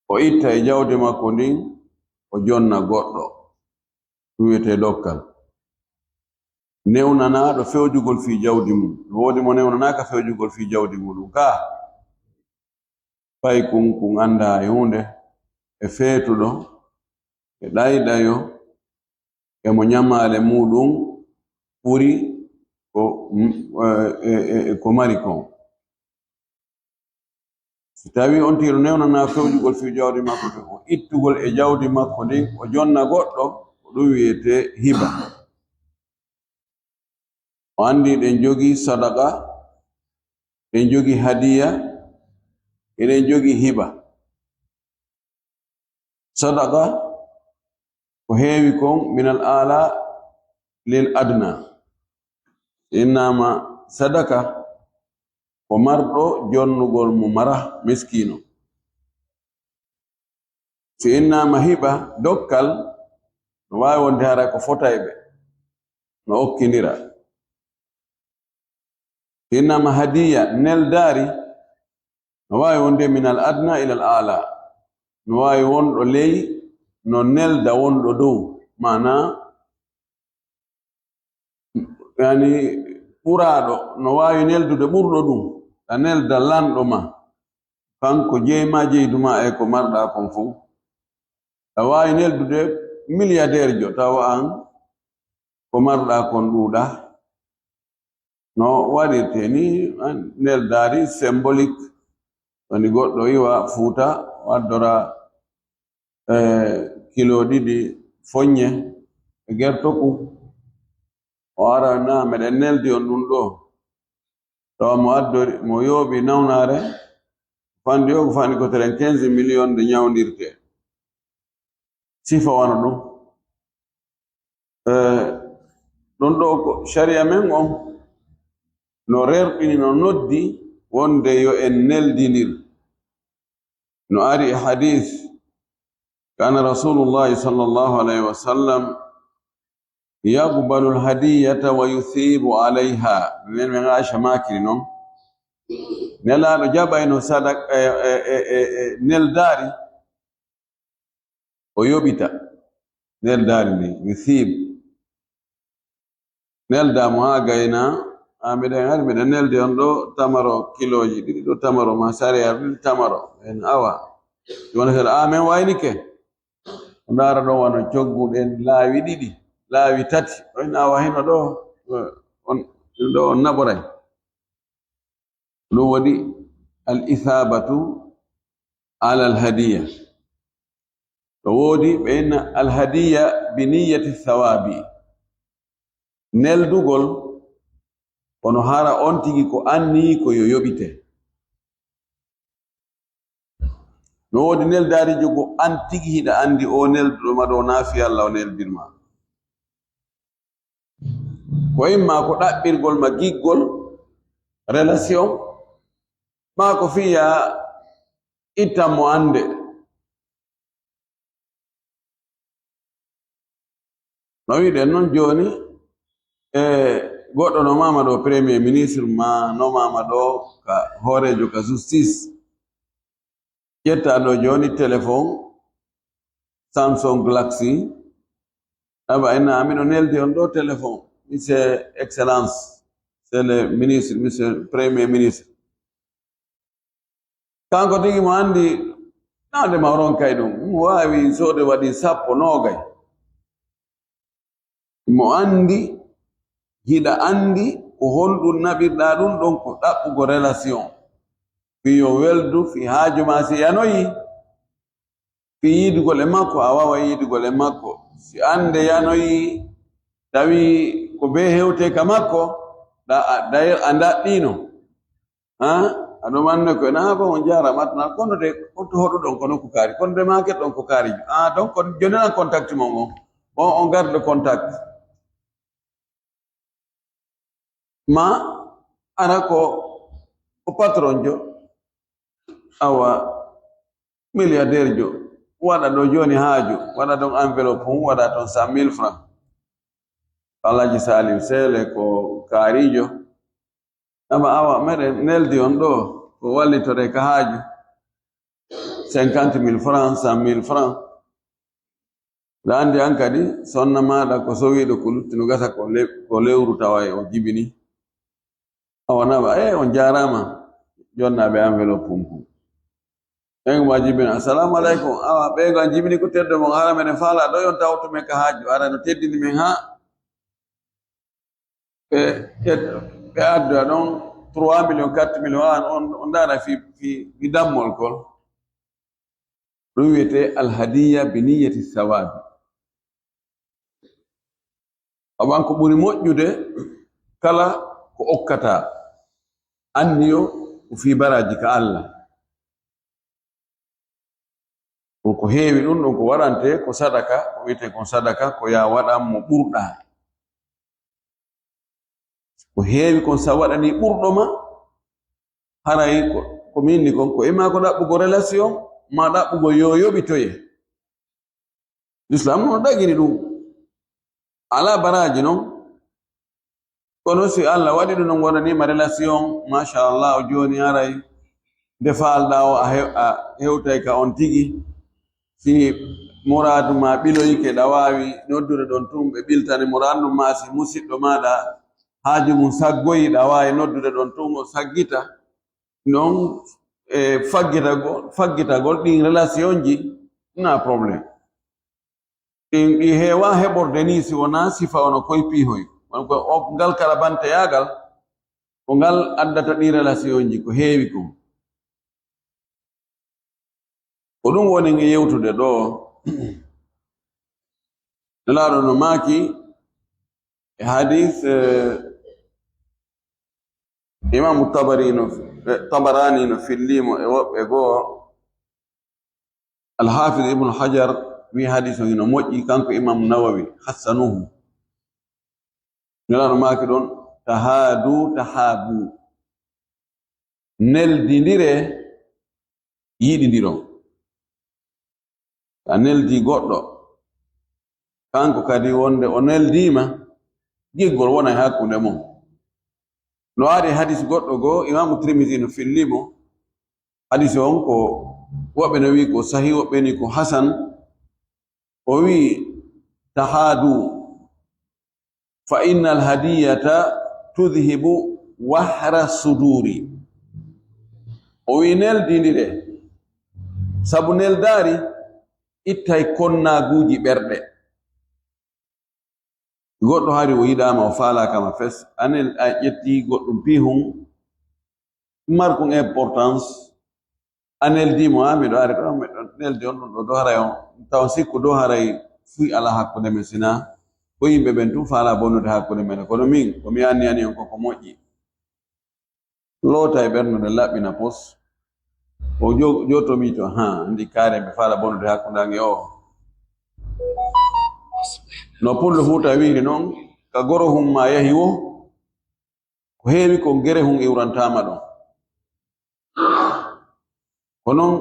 o itta e jawdi makko ndin o jonna goɗɗo wiyete dokkal. Newnanaɗo fewjugol fi jawdi mum, woodi mo newnanaka fewjugol fi jawdi muɗum ka fay kun anda e hunde e feetuɗo e ɗayɗayo e mo ñamale muɗum ɓuri ko mari kon. Si tawi on tiro newnana fewjugol fi jawdi makko o ittugol e jawdi makko ndin o jonna goɗɗo ko ɗum wiyete hiba. O andi ɗen jogi sadaka, ɗen jogi hadiya, eɗen jogi hiba. Sadaka ko heewi kon min al ala lil adna, innama sadaka ko marɗo jonnugol mo mara miskino. Si innama hiba dokkal no wawi wonde hara ko fotayɓe no okkindira. Si innama hadiya neldari no wawi wonde min al adna ila al ala, no wawi wonɗo ley no nelda wonɗo dow, mana yani ɓuraɗo no wawi neldude ɓurɗo ɗum, a nelda lanɗo ma kanko jeyma jeyduma e ko marɗa kon fu. A wawi neldude milliardaire jo tawa an ko marɗa kon ɗuuɗa. No waɗirte ni neldari symbolique, woni goɗɗo iwa Fuuta waddora kilo 2 foññe e gertoku, o ara na meɗen neldi on ɗum ɗo tawa mo addori mo yooɓi nawnare fandi o ko fandi ko 15 million de ñawdirte. Sifa wana ɗum ɗum ɗo ko sharia men on no rerɗini no noddi wonde yo en neldinir. No ari hadith kana rasulullahi sallallahu alayhi wa sallam yaqbalu alhadiyata wa yuthibu alayha. Men Aisha makiri non nelaɗo jaɓayno sadaka neldari o yoɓita neldari ndi yuthib neldamo ha gayna miɗen ari miɗen neldi on ɗo tamaro kiloji 2 ɗo tamaro ma sare ar 2 tamaro en awa wona seeɗa amen waynike o ndara ɗo wano cogguɗen laawi 2 laawi 3 on awa hino ɗo on naɓoray. ɗum waɗi al ithabatu ala al hadiya. to woodi ɓe inna al hadiya bi niyati thawabi, neldugol kono hara on tigi ko anni ko yo yoɓite. no woodi neldari jogo an tigi hiɗa andi o nelduɗo ma ɗo naafi Allah o neldirma, ko imma ko ɗaɓɓirgol ma giggol relation ma ko fiya ittan mo ande. no wiɗen noon joni goɗɗo no mama ɗo premier ministre ma no mama ɗo ka hoorejo ka justice ƴetta ɗo joni téléphone Samsung Galaxy aba ina amino neldi on ɗo téléphone monsieur excellence c'est le ministre monsieur premier ministre kanko tigi mo andi nande ma ronkay ɗum mo wawi sode waɗi 19 mo andi hiɗa andi ko honɗum naɓirɗa ɗum ɗon ko ɗaɓɓugo relation fi yo weldu fi haaju ma si yanoyi fi yidugol e makko a wawa yidugol e makko. Si ande yanoyi tawi ko be hewte ka makko dayel a daɗɗino aɗo manne ko na ba on jara matna kono de onto hoɗo ɗon kono ko kaari kono de maket ɗon ko kaari donc jonena contact mon on garde contact ma ana ko patron jo awa milliardaire jo waɗa ɗo joni haaju waɗa ɗon enveloppe hum waɗa ton 100,000 francs. Alaji Salim Sele ko kaarijo ama awa meɗen neldi on ɗo ko wallitore ka haaju 50,000 francs 100,000 francs landi an kadi sonna maɗa ko sowiɗo ko luttino gasa ko lewru tawa o jibini awanaba on jarama jonnaɓe enveloppe pum ɓen mo jibini assalamu aleykum awa ɓeygo an jibini ko teddo mon hara meɗen faala ɗo yon tawto men ka haaju ara no teddini men ha ɓe addoya ɗon 3 millions 4 millions on dara fi dammol kol ɗum wiyete alhadiya bi niyati sawabi aban ko ɓuri moƴƴude kala ko okkata anniyo fi baraji ka Allah ko heewi ɗum ɗon ko waɗante ko sadaka ko wiyete kon sadaka ko ya waɗan mo ɓurɗa ko heewi kon sa waɗani ɓurɗo ma haray ko minni kon ko ima ko ɗaɓɓugo relation ma ɗaɓɓugo yoyoɓitoye l'islam no ɗagini ɗum ala baraji noon kono si Allah waɗi ɗum non waɗanima relation machallah o joni haray nde falɗa o a hewtay ka on tigi si muradu ma ɓiloyike ɗa wawi noddude ɗon tum ɓe ɓiltani muradu ma si musidɗo maɗa haaju mum saggoyi ɗa wawi noddude ɗon tum o saggita non faggitagol ɗin relation ji na probléme ɗin ɗi heewa heɓorde ni si wona sifa ono koye piihoy ko ngal karabante yagal ko ngal addata ɗi relation ji ko heewi ko ko ɗum woni nge yewtude ɗo nelaɗo no maaki e hadis imamu tabarani no fillimo e woɓɓe goo alhafiz ibnu hajar wi hadis o ino moƴƴi kanko imamu nawawi hassanuhu nelaɗo maaki ɗon tahabu neldidire yiɗidiron a neldi goɗɗo kanko kadi wonde o neldima giggol wona e hakkunde mum no ari hadis goɗɗo goo imamu Tirmidhi no fillimo hadis on ko woɓɓe no wi ko sahih woɓɓe ni ko hasan o wi tahadu fa inna alhadiyata tudhibu wahra suduri o wi neldidire sabu neldari ittay konnaguji ɓerɗe goɗɗo hari o yiɗama o faalakama fes anel a ƴetti goɗɗum pihum markum importance aneldimo ha miɗo ari ɗo miɗo neldi on ɗum ɗo do haray on tawa sikku do haray fuy ala hakkude men sina ko yimɓe ɓen tum faala bonnude hakkude men kono min komi anni on koko moƴƴi loota e ɓernude laɓɓina pos o jotomi to andi kaare ɓe faala bonnude hakkudange o no pullo huuta wiiri noon ka goro hum ma yahi wo ko heewi ko gere hum iwrantama ɗon ko noon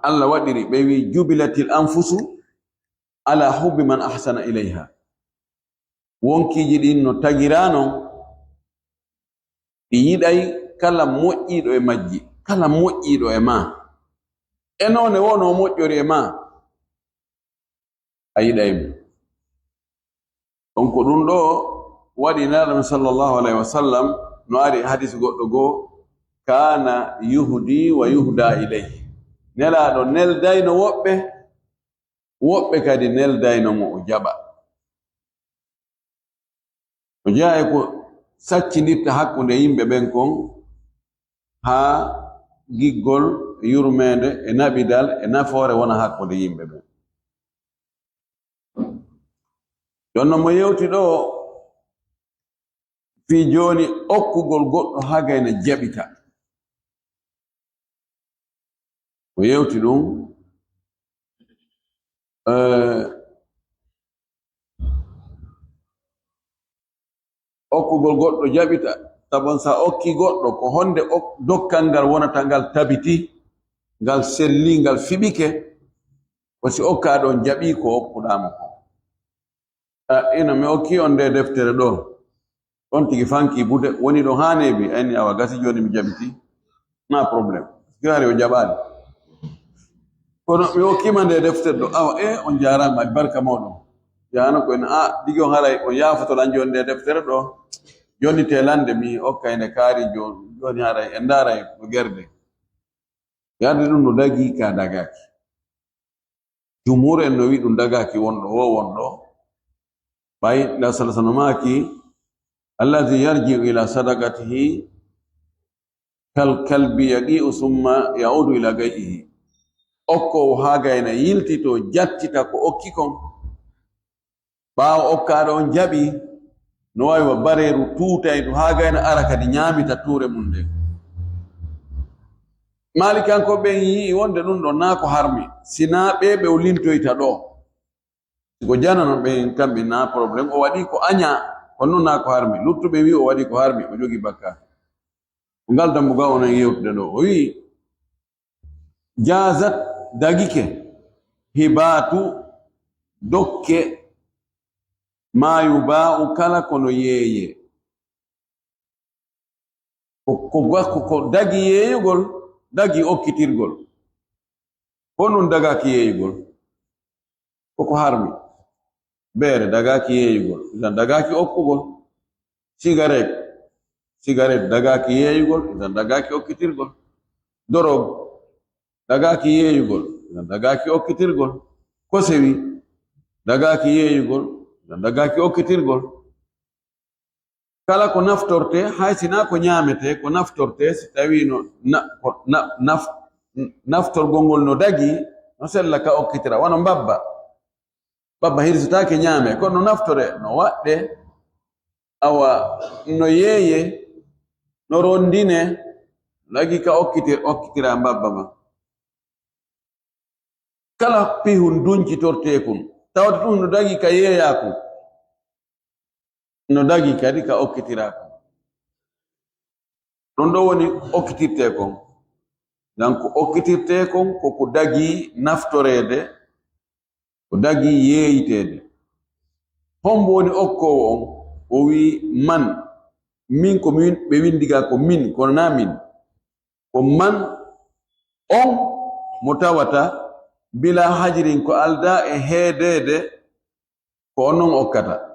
Allah waɗiri ɓe wi jubilatil anfusu ala hubbi man ahsana ilayha wonkiji ɗin no tagirano ɗi yiɗay kala moƴƴiɗo e majji kala moƴƴiɗo e ma enone wono moƴƴori e ma a yiɗaymo on ko ɗum ɗo waɗi nelaɗo sallllahu alayhi wa sallam no ari hadis goɗɗo goo kana yuhdi wa yuhda ilayhi nelaɗo neldayno woɓɓe kadi neldayno mo o jaɓa o jeeya ko saccinirta hakkunde yimɓe ɓen kon ha giggol yurmede e naɓidal e nafoore wona hakkunde yimɓe ɓen jonno mo yewti ɗo fi joni okkugol goɗɗo ha gayna jaɓita mo yewti ɗum okkugol goɗɗo jaɓita tabon sa okki goɗɗo ko honde dokkal ngal wonata ngal tabiti ngal selli ngal fiɓike ko si okka ɗon jaɓi ko okkuɗama ko ina mi okki on nde deftere ɗo on tigi fanki bude woni ɗo hanebi ayni awa gasi joni mi jaɓiti na probléme gari o jabani kono mi hokkimande deftere ɗo awa on jarama barka moɗon jano ko en digi on haray on yafotoɗan jonde deftere ɗo joni telande mi hokkayne kaari joni haray en daray no gerde yadde ɗum no dagi ka dagaki jumhur en no wi ɗum dagaki wonɗo wonɗo ɓay nda salasano maki allazi yarji'u ila sadaqatihi kal kalbi yaqi'u summa ya'udu ila gay'ihi okko hagayna yiltito jattita ko okki kon ɓaawo okkaɗo on jaɓi no wawi wa bareru tuutay ɗo hagayna ara kadi ñaamita tuure mum nde malikanko ɓen yii wonde ɗum ɗo na ko harmi sina ɓe o lintoyta ɗo ko janano ɓen kamɓe na probléme o waɗi ko aña kono na ko harmi luttuɓe wi o waɗi ko harmi o jogi bakka ko ngal dambuga onon yewtude ɗo o wi jazat dagike hibatu dokke mayu ba'u kala kono yeeye ko dagi yeeyugol dagi okkitirgol honum dagaki yeeyugol koko harmi beere dagaki yeeyugol idan dagaki okkugol cigarette dagaki yeeyugol idan dagaki okkitirgol dorog dagaki yeeyugol idan dagaki okkitirgol kosewi dagaki yeeyugol idan dagaki okkitirgol kala ko naftorte hay sina ko ñaamete ko naftorte si tawi no naftorgol ngol no dagi no sella ka okkitira wono babba hirsitake ñaame kono no naftore no waɗɗe awa no yeeye no rondine lagi ka okkitira babba ma kala pihun duncitortekun tawde ɗum no dagi ka yeeyaku no dagi kadi ka okkitirako ɗon ɗo woni okkitirte kon dan ko okkitirte kon koko dagi naftorede ko dagi yeeyitede hombo woni okkowo on o wi man min ko ɓe windiga ko min kono na min ko man on mo tawata bila hajirin ko alda e heedede ko onon okkata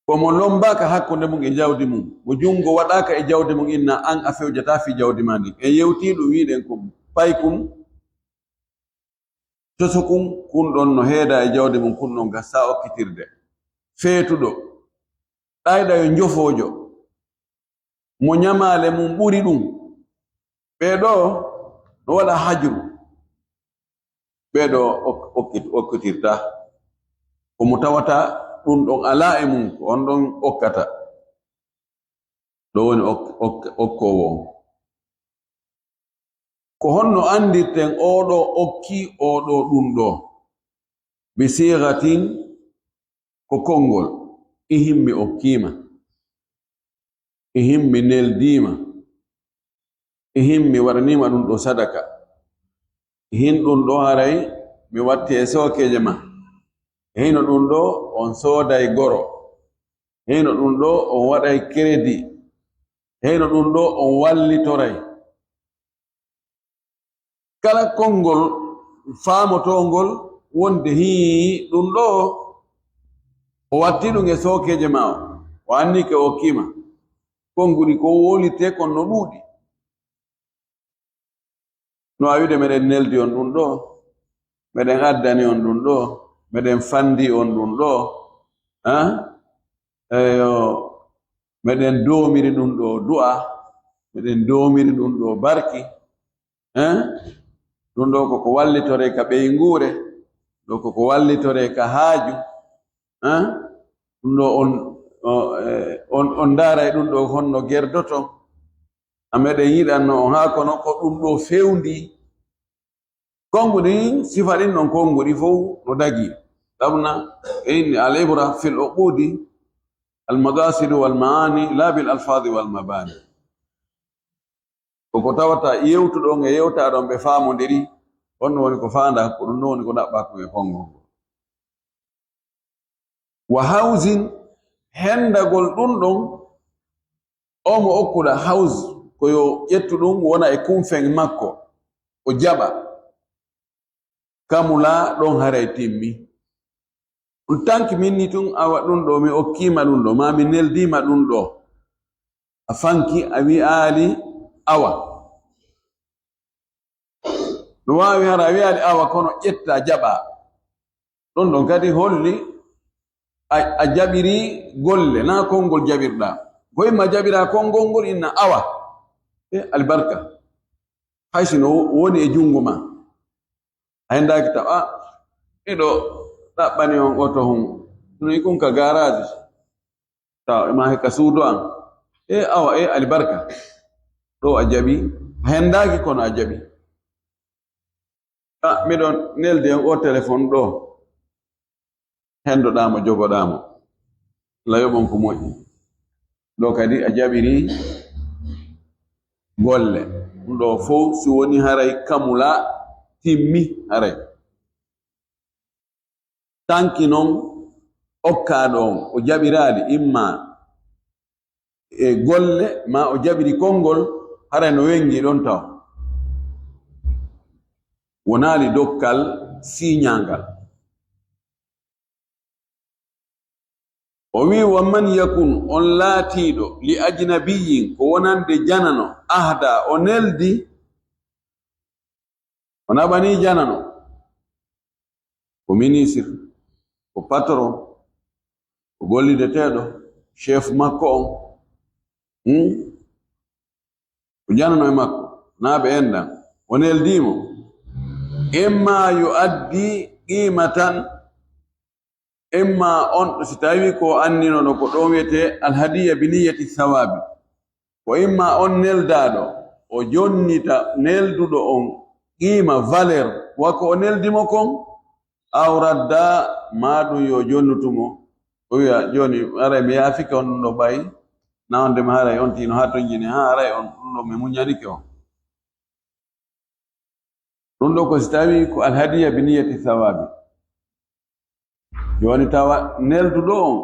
komo lombaka hakkunde mum e jawdi mum mo jungo waɗaka e jawdi mum inna an a fewjata fi jawdi ma ndi en yewtiɗum wiɗen ko paykum tosokun kun ɗon no heeda e jawdi mum kun ɗon gassa okkitirde feetuɗo ɗayɗa yo jofojo mo ñamale mum ɓuri ɗum ɓeɗo no waɗa hajru ɓeɗo okkitirta komo tawata ɗum ɗon ala e mum ko on ɗon okkata ɗo woni okkowo on ko honno andirten oɗo okki oɗo ɗum ɗo bi sigatin ko konngol ihimmi okkima ihimmi neldima ihimmi waɗanima ɗum ɗo sadaka ihin ɗum ɗo haray mi watti e sokeje ma heyno ɗum ɗo on sooday goro heyno ɗum ɗo on waɗay crédit heyno ɗum ɗo on wallitoray kala konngol faamotongol wonde hii ɗum ɗo o watti ɗum e sookeje ma o anni ke okkima konnguri ko wolite kon no ɗuuɗi no a wiide meɗen neldi on ɗum ɗo meɗen addani on ɗum ɗo meɗen fandi on ɗum ɗo eyo meɗen domiri ɗum ɗo du'a meɗen domiri ɗum ɗo barki ɗum ɗo koko wallitore ka ɓeygure ɗo koko wallitore ka haaju ɗum ɗo on ndaray ɗum ɗo honno gerdoto a meɗen yiɗanno on haa kono ko ɗum ɗo fewndi kongu ɗin sifa ɗin ɗon kongu ɗi fof no dagi ɗabna inni alibra fil uqudi almagasidu walmaani la bil alfadi walmabani koko tawata yewtuɗon e yewtaɗon ɓe faamodiri honno woni ko faanda ko ɗum ɗo woni ko ɗaɓɓa ko e kongo wa hawsin hendagol ɗum ɗon omo okkuɗa haws ko yo ƴettu ɗum wona e kumfen makko o jaɓa kamula ɗon haray timmi ɗum tanki minni tun awa ɗum ɗo mi okkima ɗum ɗo ma mi neldima ɗum ɗo a fanki a wi ali awa ɗum wawi hara a wi ali awa kono ƴetta jaɓa ɗon ɗon kadi holli a jaɓiri golle na konngol jaɓirɗa goyma jaɓira konngol ngol inna awa albarka haysino woni e jungo ma hayndaki taw ɗiɗo ɗaɓɓani on oto hon ɗum kun ka garage taw ma heka suudo an awa albarka ɗo a jaɓi hendaki kono a jaɓi miɗon nelde on o téléphone ɗo hendoɗamo jogoɗamo layoɓon ko moƴƴi ɗo kadi a jaɓiri golle ɗum ɗo fof si woni haray kamula timmi haray tanki noon okkaɗo on o jaɓirali imma e golle ma o jaɓiri konngol haray no wengi ɗon taw wonali dokkal siñangal o wi wa man yakun on laatiɗo li ajnabiyin ko wonande janano ahda o neldi o naɓani janano ko ministre ko patron ko gollideteɗo chef makko on ko janano e makko naaɓe enɗan o neldimo imma yuaddi qimatan imma on si tawi ko anninoɗo ko ɗon wiyete alhadiya biniyati thawabi ko imma on neldaɗo o jonnita nelduɗo on qima valeur wako o neldimo kon aw radda maɗum yo jonnutumo o wiya joni aray mi yaafike on ɗum ɗo ɓayi nawndema haray on tino ha ton jini ha aray on ɗum ɗo mi muñanike on ɗum ɗo ko si tawi ko alhadiya biniyati thawabi joni tawa nelduɗo on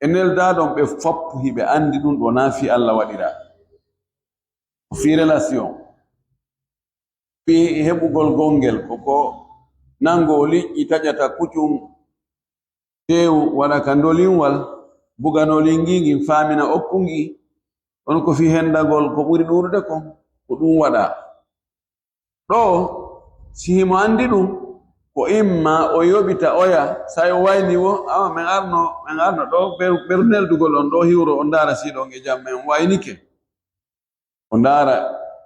e neldaɗon ɓe foppu hiɓe andi ɗum ɗo naafi Allah waɗira fi relation fi heɓugol gongel koko nango liƴƴi taƴata kuccum tew waɗa ka dolinwal buganolingingin famina okkungi on ko fi hendagol ko ɓuri ɗurde kon ko ɗum waɗa ɗo sihimo andi ɗum ko imma o yoɓita oya say o wayni wo awa min arno ɗo ɓer neldugol on ɗo hiwro o ndaara siɗon e jam en waynike o ndaara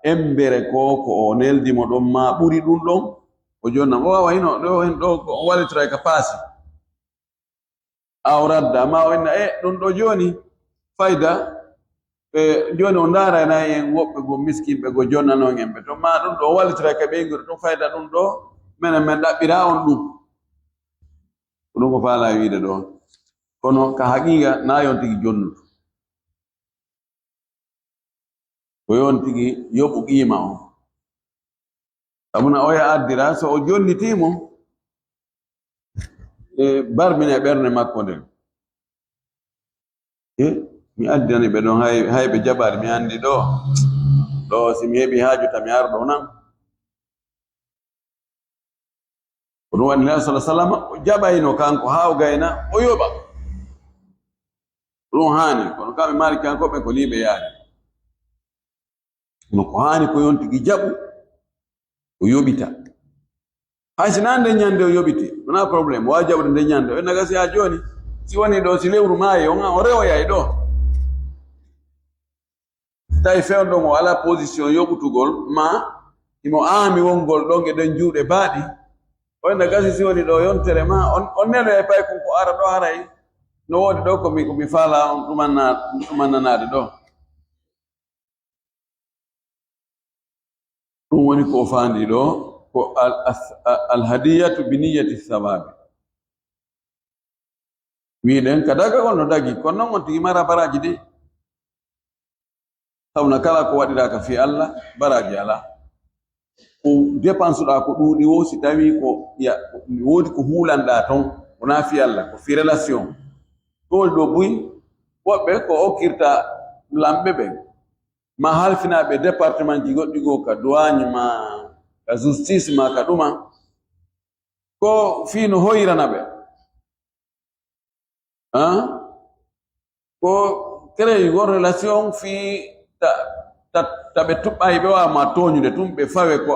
embere ko o neldimo ɗon ma ɓuri ɗum ɗon o jonnam o wawayno ɗo hen ɗo ko o walitira ka paasi aw radda ma o inna ɗum ɗo joni fayda ɓe joni o ndaarana en woɓɓe go miskinɓe go jonnanon en ɓe to ma ɗum ɗo o walitira ka ɓeygori ɗum fayda ɗum ɗo menen men ɗaɓɓira on ɗum ɗum ko faala wiide ɗo kono ka haqiqa na yon tigi jonnutu ko yon tigi yoɓu qiima on sabuna oya addira so o jonnitimo barmine ɓernde makko nden mi addani ɓe ɗon hay ɓe jaɓari mi andi ɗo si mi heɓi haaju tami arɗo nan ko ɗum waɗi nabi sallah sallam o jaɓayno kanko ha o gayna o yoɓa ɗum haani kono kamɓe maari kankoɓe ko liɓe yaari no ko haani ko yon tigi jaɓu o yoɓita hay si na nde ñande o yoɓiti wona probléme wawi jaɓude nde ñande o naga si ha joni si woni ɗo si lewru maayi on o rewoyay ɗo tawi fewɗon o ala position yoɓutugol ma imo aami wongol ɗon e ɗen juuɗe baaɗi o naga si woni ɗo yontere ma on nenoye pay kon ko ara ɗo haray no woodi ɗo komi faala on ɗumannanaade ɗo ɗum woni ko o faandi ɗo ko alhadiyatu biniyati sawabi wiɗen ka daga on no dagi kono noon on tigi mara baraji de sawna kala ko waɗiraka fi Allah baraji ala ko dépense ɗa ko ɗuuɗi wo si tawi ko woodi ko huulanɗa ton wona fi Allah ko fi relation. Ɗol ɗo buy woɓɓe ko hokkirta lamɓe ɓen ma halfina be département ji goddi go ka douane ma ka justice ma ka duma ko fi no hoyrana be ko créé go relation fi ta be tubay be wa ma toñude tum be fawe ko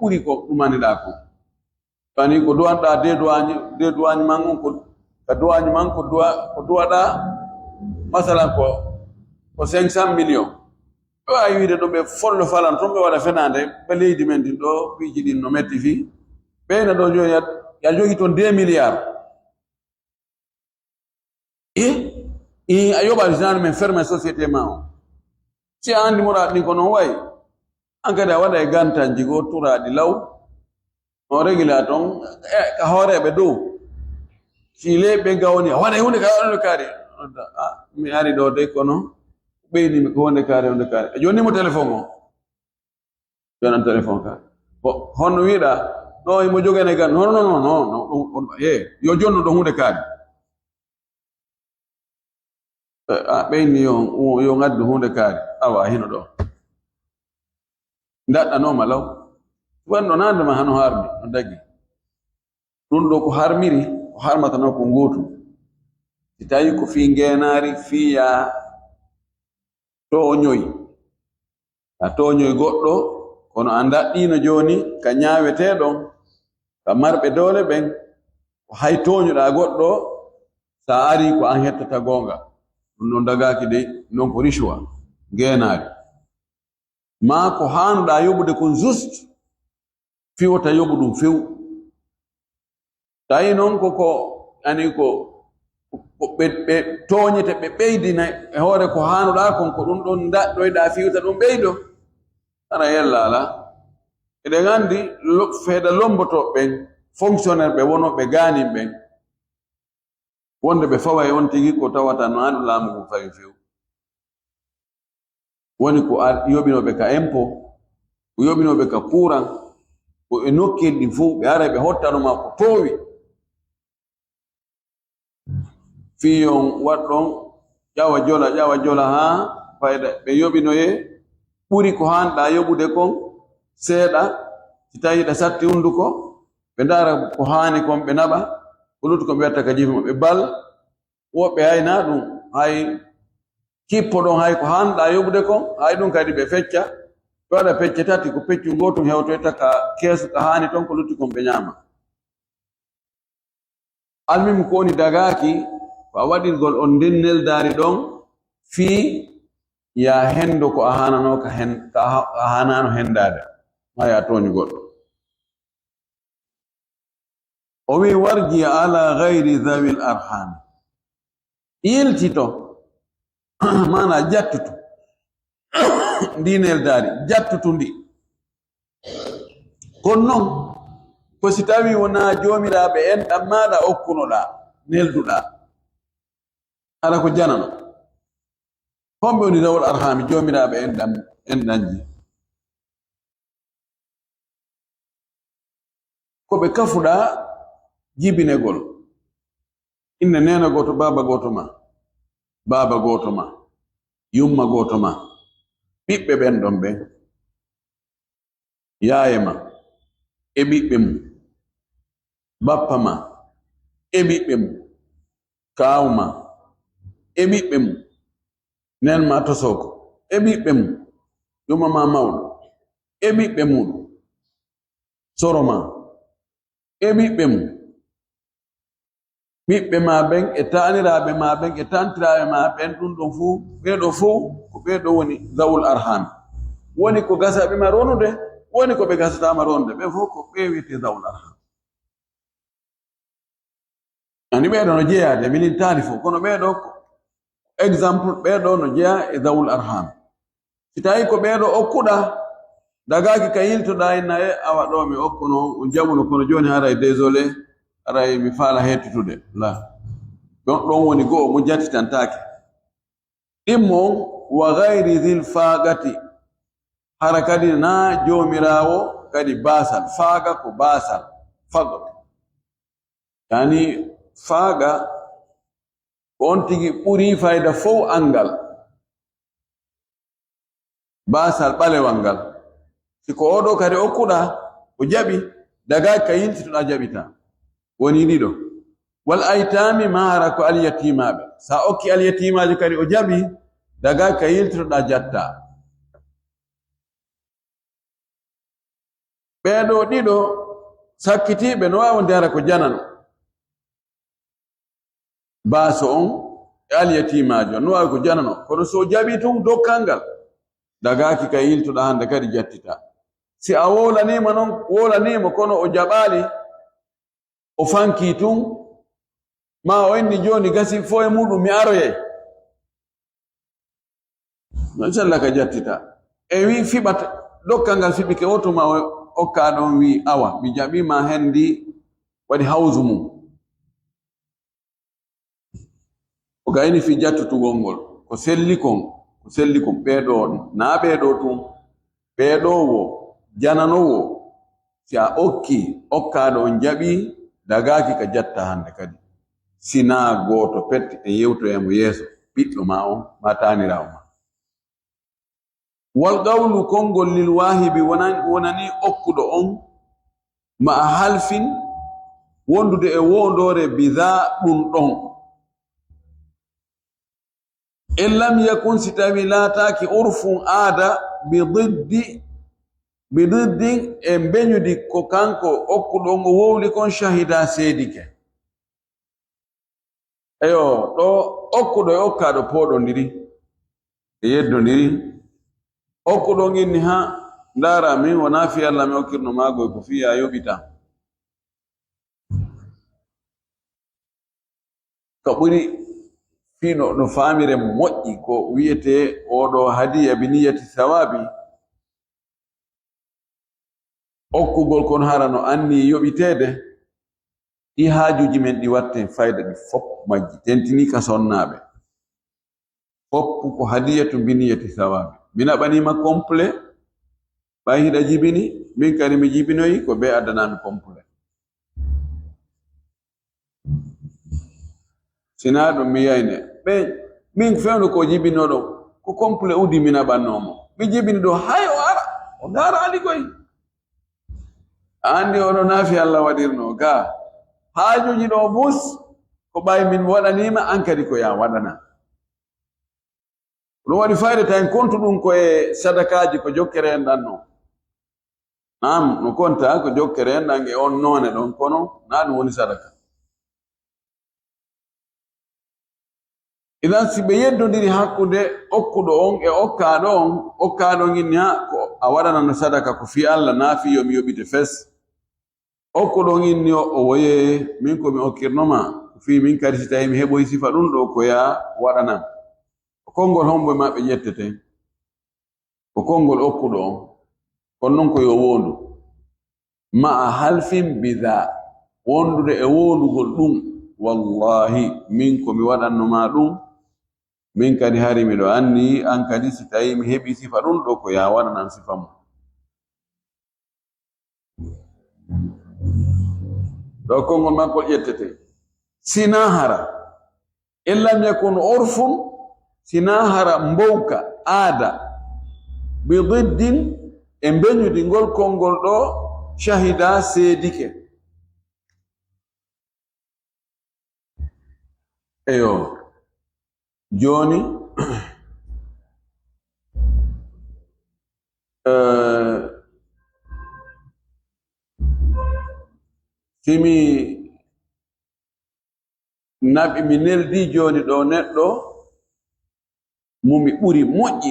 buri ko dumani da ko tani ko duanda de douane mangon ko ka douane man ko duada masalan ko 500 millions o ay wiide do be follo falan to be wada fenande be leydi men din do fiji din no metti fi be na do joni ya jogi ton 2 milliards ayoba zan men ferme société ma ci andi murad ni ko no way angada wada e ganta jigo tura di law o régulaton ka hore be do ci le be gawni wada hunde ka on kare mi ari do de kono beyni mi ko hunde kare joni mo téléphone o jonan téléphone ka ko hono wiida do mo jogene gan non yo jonno do hunde kare beyni yo ngaddu hunde kare awa hino do ndadda no malaw wonno nande ma hano harmi no dagi dun do ko harmiri ko harmata no ko ngotu si tawi ko fi ngenari fiya toñoy goddo kono anda dino joni ka nyaawete don ka marbe dole ben ko hay toñuda goddo sa ari ko an hettata gonga non dagaki de non ko rishwa ngenari ma ko handa yobude ko just fiwota yobudum few tayi non ko ani ko be toñete be beydina e hore ko hanuda kon ko dum don daddoyda fiwta dum beydo ana yellala ede gandi feeda lomboto ben fonctionnaire be wono be gani ben wonde be fawa e on tigi ko tawata no andu laamu ko fawi few woni ko yobinobe ka impôt ko yobinobe ka courant ko e nokkeldi fu be ara be hottano ma ko towi fiyon waddon jawa jola ha fayda be yobinoye buri ko handa yobude kon seeda si tawi da satti hunduko be dara ko hani kon be naba ulutu ko betta ka jifi be bal wobe hayna dum hay kippo don hay ko handa yobude kon hay dum kadi be fecca wala pecce tati ko peccu gotum hewto taka kesu ka hani ton ko lutti kon be nyama almim ko ni dagaki fa waɗirgol on dennel daari ɗon fii ya hendo ko a hanano ka hanano hendade ma ya toñi goɗɗo o wi warji ala gayri dhawil arham yiltito mana jattutu ndinel daari jattutu ndi kono noon ko si tawi wona jomiraɓe en ɗam maɗa okkunoɗa nelduɗa ala ko janano hombe woni dawol arhami jomiraɓe en danji ko be kafuɗa jibinegol inne nena goto baba goto ma yumma goto ma ɓiɓɓe ɓen ɗon ɓen yaye ma e ɓiɓɓe mum bappa ma e ɓiɓɓe mum kawma e ɓiɓɓe mum nen ma tosoko e ɓiɓɓe mum yuma ma mawɗo e ɓiɓɓe muɗum soro ma e ɓiɓɓe mum ɓiɓɓe ma ɓen e taniraɓe ma ɓen e tantiraɓe ma ɓen ɗum ɗon fuu ɓeɗo fuu ko ɓeɗo woni zawul arham woni ko gasaɓe ma ronude woni ko ɓe gasatama ronde ɓe fof ko ɓe wiyete zawul arham ani ɓeɗo no jeeyade minin taali fof kono ɓeɗo exemple ɓeɗo no jeeya e zawul arham si tawi ko ɓeɗo okkuɗa dagaki ka yiltoɗa inna e awa ɗo mi okkuno jamuno kono joni haray désolé aray mi faala hettutude la ɗon woni go'o mo jattitantake ɗimmo wa gayri dhil fagati hara kadi na jomirawo kadi basal faga ko basal fagot yani faga ko on tigi ɓuri fayda fof angal basal ɓalewal ngal siko oɗo kadi okkuɗa o jaɓi daga ka yiltituɗa jaɓita woni ɗiɗo wal aitami mahara ko alyatimaɓe sa okki alyatimaji kadi o jaɓi daga ka yiltituɗa jatta ɓeɗo ɗiɗo sakkitiɓe no wawi ndara ko janano baso on e alyatimajo no wawi ko janano kono so jaɓi tun dokkalngal dagaki ka yiltuɗa hande kadi jattita si a wolanima noon wolanima kono o jaɓali o fanki tun ma o inni joni gasi fo e muɗum mi aroyay non salla ka jattita e wi fiɓata dokkalngal fiɓike woto ma okka ɗon wi awa mi jaɓima hendi waɗi hawsu mum o gayni fi jattutugol ngol ko selli kon ɓeɗo na ɓeɗo tun ɓeɗowo jananowo si a okkaɗo on jaɓi dagaki ka jatta hande kadi sina goto petti e yewtoyamo yeeso ɓiɗɗo ma on ma tanirawo ma wal qawlu kongol lil wahibi wonani okkuɗo on ma a halfin wondude e wondore bida ɗum ɗon in lam yakun si tawi laataki urfun aada bididdin e beñudi ko kanko okkuɗo ngo wowli kon shahida seedike eyo ɗo okkuɗo e okkaɗo poɗodiri e yeddodiri okkuɗo inni ha ndara min wona fi Allah mi okkirno maago ko fiya yoɓita ko ɓuri fino no famire moƴƴi ko wiyete oɗo hadiya bi niyati sawabi okkugol kon hara no anni yoɓitede ɗi haajuji men ɗi watte fayda ɗi fop majji tentini ka sonnaɓe foppu ko hadiyatu bi niyati sawabi mina ɓanima complet ɓay hiɗa jibini min kadi mi jibinoyi ko be addanami complet sina ɗum mi yayne ɓe min fewno ko jibinoɗo ko complet udi mina ɓannomo mi jibini ɗo hay o ara o dara ali koy andi oɗo naafi Allah waɗirno ga haajuji ɗo bus ko ɓay min waɗanima an kadi ko ya waɗana ɗum waɗi fayde tan kontu ɗum koye sadakaji ko jokkere en ɗan no nam no konta ko jokkere en ɗan e on none ɗon kono na ɗum woni sadaka idan si ɓe yeddodiri hakkude okkuɗo on e okkaɗo on inni ha ko a waɗanano sadaka ko fi Allah na fi yomi yoɓite fes okkuɗo on inni o woye min komi okkirnoma fi min kadi si tawi mi heɓoy sifa ɗum ɗo ko ya waɗanam konngol hombo maɓɓe ƴettete ko konngol okkuɗo on kono noon ko yo wondu ma a halfin bida wondude e wondugol ɗum wallahi min komi waɗannoma ɗum min kadi hari miɗo anni an kadi si tawi mi heɓi sifa ɗum ɗo ko ya waɗanan sifa mum ɗo konngol makkol ƴettete sina hara in lam yakun urfun sina hara mbowka aada bi diddin e beñudi ngol konngol ɗo shahida seedike eyo joni simi naɓi mi neldi joni ɗo neɗɗo mumi ɓuri moƴƴi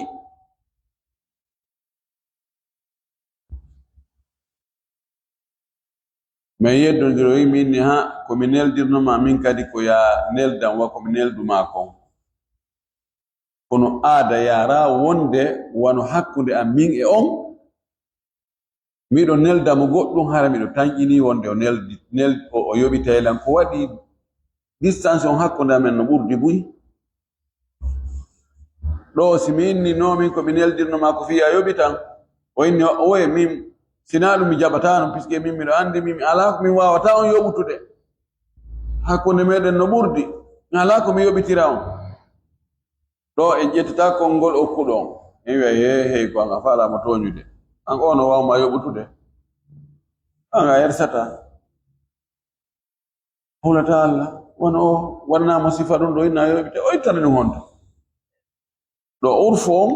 min yeddodiro wi minni ha komi neldirnoma min kadi ko ya neldan wa komi nelduma kon kono aada yara wonde wano hakkude am min e on miɗo nelda mo goɗɗum hara miɗo tanƴini wonde o yoɓi taylan ko waɗi distance on hakkude amen no ɓurdi buy ɗo si mi inni no min komi neldirnoma ko fiya yoɓi tan o inni oye min sina ɗum mi jaɓata no puisque min miɗo andi min ala min wawata on yoɓutude hakkunde meɗen no ɓurdi min ala ko mi yoɓitira on ɗo en ƴettata konngol okkuɗo on he ko nga fala mo toñude an ono waw ma yobutude anga yersata hulata Allah wono warna mo sifa ɗum ɗo inna yoɓite o ittane ɗum honto ɗo urfom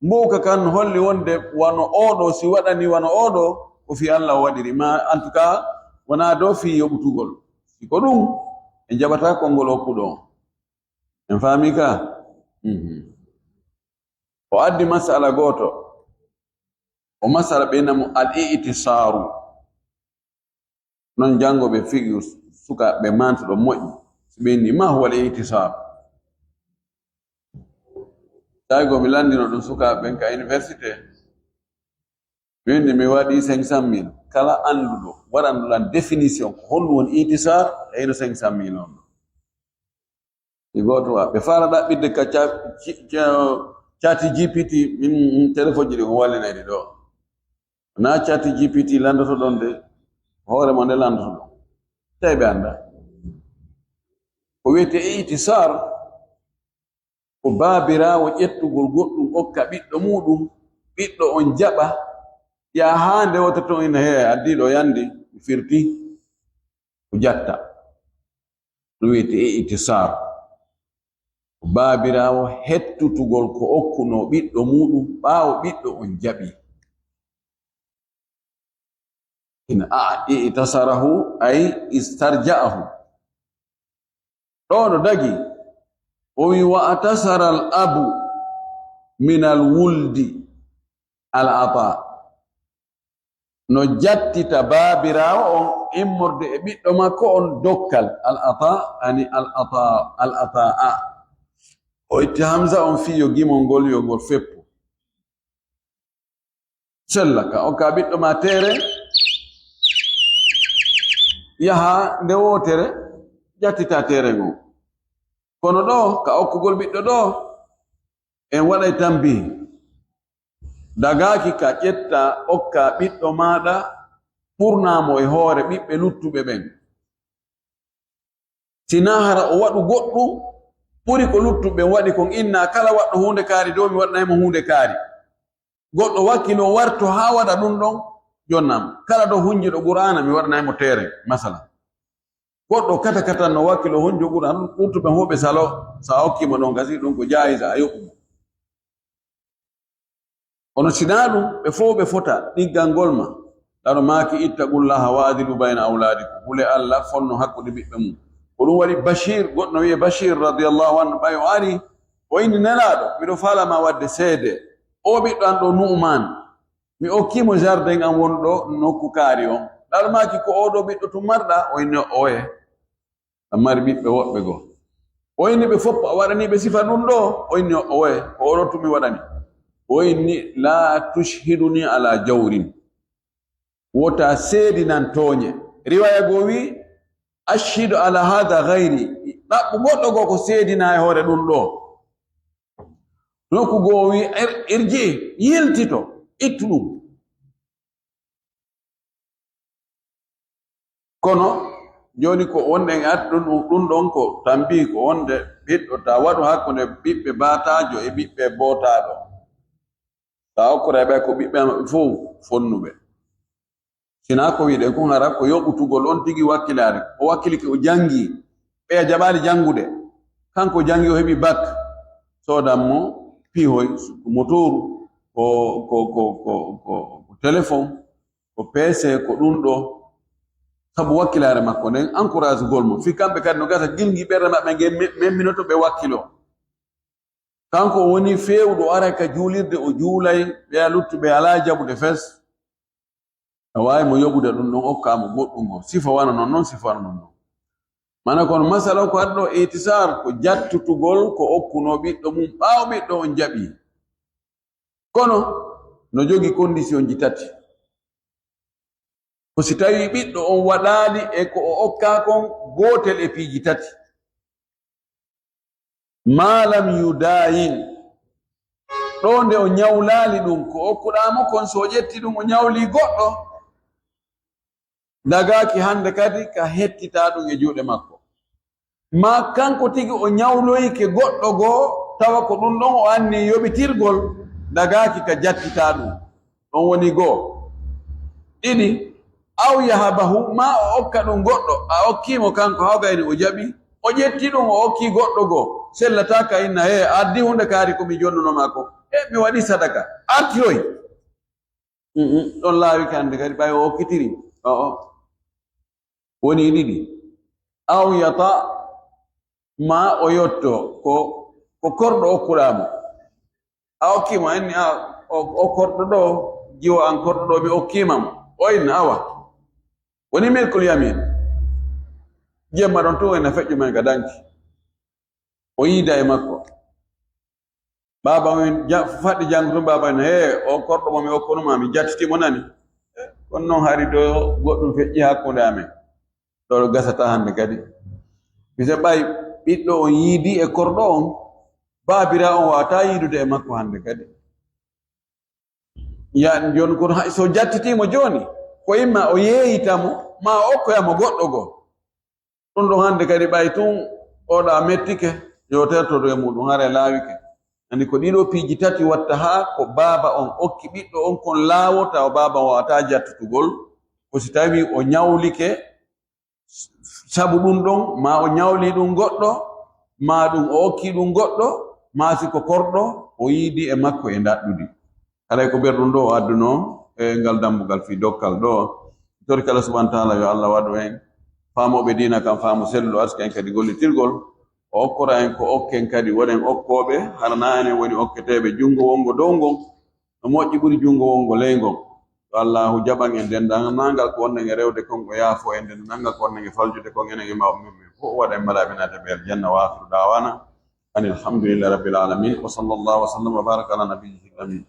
mboka kan holli wonde wano oɗo si waɗani wano oɗo ko fi Allah waɗiri ma en tout cas wona do fi yoɓutugol siko ɗum e jaɓata konngol hokkuɗo en faami ka o addi masala goto o masala ɓeynamo al-i'tisaru non jangoɓe figi suka ɓe manto ɗo moƴƴi si ɓenni ma huwa al-i'tisaru tawigo mi landino ɗum suka ɓen ka université windi mi waɗi 500 000 kala anduɗo waɗanɗuɗan définition ko honɗum woni i'tisar eyno 500 000 on ɗi goto wa ɓe fara ɗaɓɓidde ka cati GPT min téléphone ji ɗi ko wallinayɗi ɗo na cati GPT landoto ɗon de hoore mo nde landoto ɗon tawi ɓe anda ko wiyete i'tisar ko baabirawo ƴettugol goɗɗum okka ɓiɗɗo muɗum ɓiɗɗo on jaɓa ya hande wototo ina he addiɗo yandi firti ko jatta ɗum wiyete i'tisar ko baabirawo hettutugol ko okkuno ɓiɗɗo muɗum ɓaawo ɓiɗɗo on jaɓi ina i'tasarahu ay istarja'ahu ɗo no dagi o wi wa atasara al abu min al wuldi al ata no jattita baabirawo on immorde e ɓiɗɗo makko on dokkal al ata ani al ata'a o itti hamza on fiyo gimol ngol yogol feppu sella ka o ka ɓiɗɗo ma tere yaha nde wotere jattita tere ngo kono ɗo ka okkugol ɓiɗɗo ɗo en waɗay tambi dagaki ka ƴetta okka ɓiɗɗo maɗa ɓurnamo e hoore ɓiɓɓe luttuɓe ɓen sina hara o waɗu goɗɗum ɓuri ko luttuɓe waɗi kon inna kala waɗɗo hunde kaari dow mi waɗanaymo hunde kaari goɗɗo wakkilo warto ha waɗa ɗum ɗon jonnam kala ɗo hunjiɗo qur'ana mi waɗanaymo tere masala goɗɗo kata katan no wakkilo hunjo qur'an luttuɓe hoɓe salo sa hokkimo ɗon gasi ɗum ko jayisa a yoɓɓumo ono sina ɗum ɓe fo ɓe fota ɗiggal ngol ma ɗaɗo maaki ittaqullaha wa adilu bayna awladikum hule Allah fonno hakkude ɓiɓɓe mum ko ɗum waɗi bashir goɗɗo wiye bashir radiallahu anhu ɓay o ari o inni nelaɗo miɗo falama wadde seede o ɓiɗɗo an ɗo nu'man mi okkimo jardin am wonɗo nokku kaari on ɗaɗo maaki ko oɗo ɓiɗɗo tummarɗa o inni oye ammari ɓiɓɓe woɓɓe goo o inni ɓe fof a waɗaniɓe sifa ɗum ɗo o inni oye ko oɗo tumi waɗani o inni la tushhiduni ala jawrin wota seedinan tooñe riwaya goo wi ashhidu ala hada gayri ɗaɓɓu goɗɗo goo ko seedina e hoore ɗum ɗo nokku goo wi irji yiltito ittu ɗum kono joni ko wonde en atti ɗum ɗon ko tambi ko wonde ɓiɗɗo ta waɗu hakkunde ɓiɓɓe baatajo e ɓiɓɓe bootaɗo ta hokkora ɓe ko ɓiɓɓe maɓɓe fof fonnuɓe sina ko wiɗe kon hara ko yoɓutugol on tigi wakkilare o wakkilike o jangi ɓe a jaɓali jangude kanko jangi o heɓi bac sodanmo pihoy motoru ko téléphone ko PC ko ɗum ɗo sabu wakkilare makko nden encourage gol mo fi kamɓe kadi no gasa gilgi ɓerde maɓɓe nge memminoto ɓe wakkilo kanko woni fewɗo ara ka juulirde o juulay ɓeya luttuɓe ala jaɓude fes a wawi mo yoɓude ɗum ɗon okkamo goɗɗum ngo sifa wana noon noon sifa wana noon noon mana kono masala ko aɗɗo itisar ko jattutugol ko okkuno ɓiɗɗo mum ɓaawo ɓiɗɗo on jaɓi kono no jogi condition ji tati ko si tawi ɓiɗɗo on waɗali e ko o okka kon gotel e piiji tati malam yudayin ɗo nde o ñawlali ɗum ko okkuɗamo kon so ƴetti ɗum o ñawli goɗɗo dagaki hande kadi ka hettita ɗum e juuɗe makko ma kanko tigi o ñawloyke goɗɗo goo tawa ko ɗum ɗon o anni yoɓitirgol dagaki ka jattita ɗum ɗon woni goo. ɗiɗi aw yahabahu ma o okka ɗum goɗɗo a okkimo kanko hawgayni o jaɓi o ƴetti ɗum o okki goɗɗo goo sellataka inna he addi hunde kaari komi jonnunoma ko mi waɗi sadaka artiroy ɗon laawi kande kadi ɓay o okkitiri woni ɗiɗi aw yata ma o yotto ko korɗo okkuɗamo a okkimo anni o korɗo ɗo jiwo an korɗo ɗo mi okkimamo o inna awa woni milkul yamin jemma ɗon to ena feƴƴu men ga danki o yiida e makko baba men faɗɗi janggutum baba en he o korɗo mo mi okkunuma mi jattitimo nani kono noon hari do goɗɗum feƴƴi hakkunde amen ɗo gasata hande kadi mise ɓay ɓiɗɗo on yiidi e korɗo on baabira on wawata yiidude e makko hande kadi ya joni kono so jattitimo joni ko imma o yeeyitamo ma o okkoyamo goɗɗo goo ɗum ɗon hande kadi ɓay tun oɗa mettike yo tertodo e muɗum hara laawike andi ko ɗiɗo piiji tati watta ha ko baaba on okki ɓiɗɗo on kon laawota o baaba on wawata jattutugol ko si tawi o ñawlike sabu ɗum ɗon ma o ñawli ɗum goɗɗo ma ɗum o okki ɗum goɗɗo ma si ko korɗo o yiidi e makko e daɗɗudi alay ko ɓerɗum ɗo o adduno e ngal dambugal fi dokkal ɗo tori kala subhanahu wa taala yo Allah waɗu en faamoɓe dina kam faamu sellu aska en kadi gollitirgol o okkora en ko okken kadi wonen okkoɓe harana enen woni okketeɓe jungo wongo dow ngon no moƴƴi ɓuri jungo wongo ley ngon to allahu jaɓan en dendanangal ko wonnen e rewde kon o yaafo en dendanangal ko wonnen e faljude kon enen e mawɓe men fof waɗa en malaɓe naata ɓe aljanna wa akhiru dawana an alhamdulillahi rabbil alamin wa sallallahu wa sallam wa baraka ala nabiyyihi amin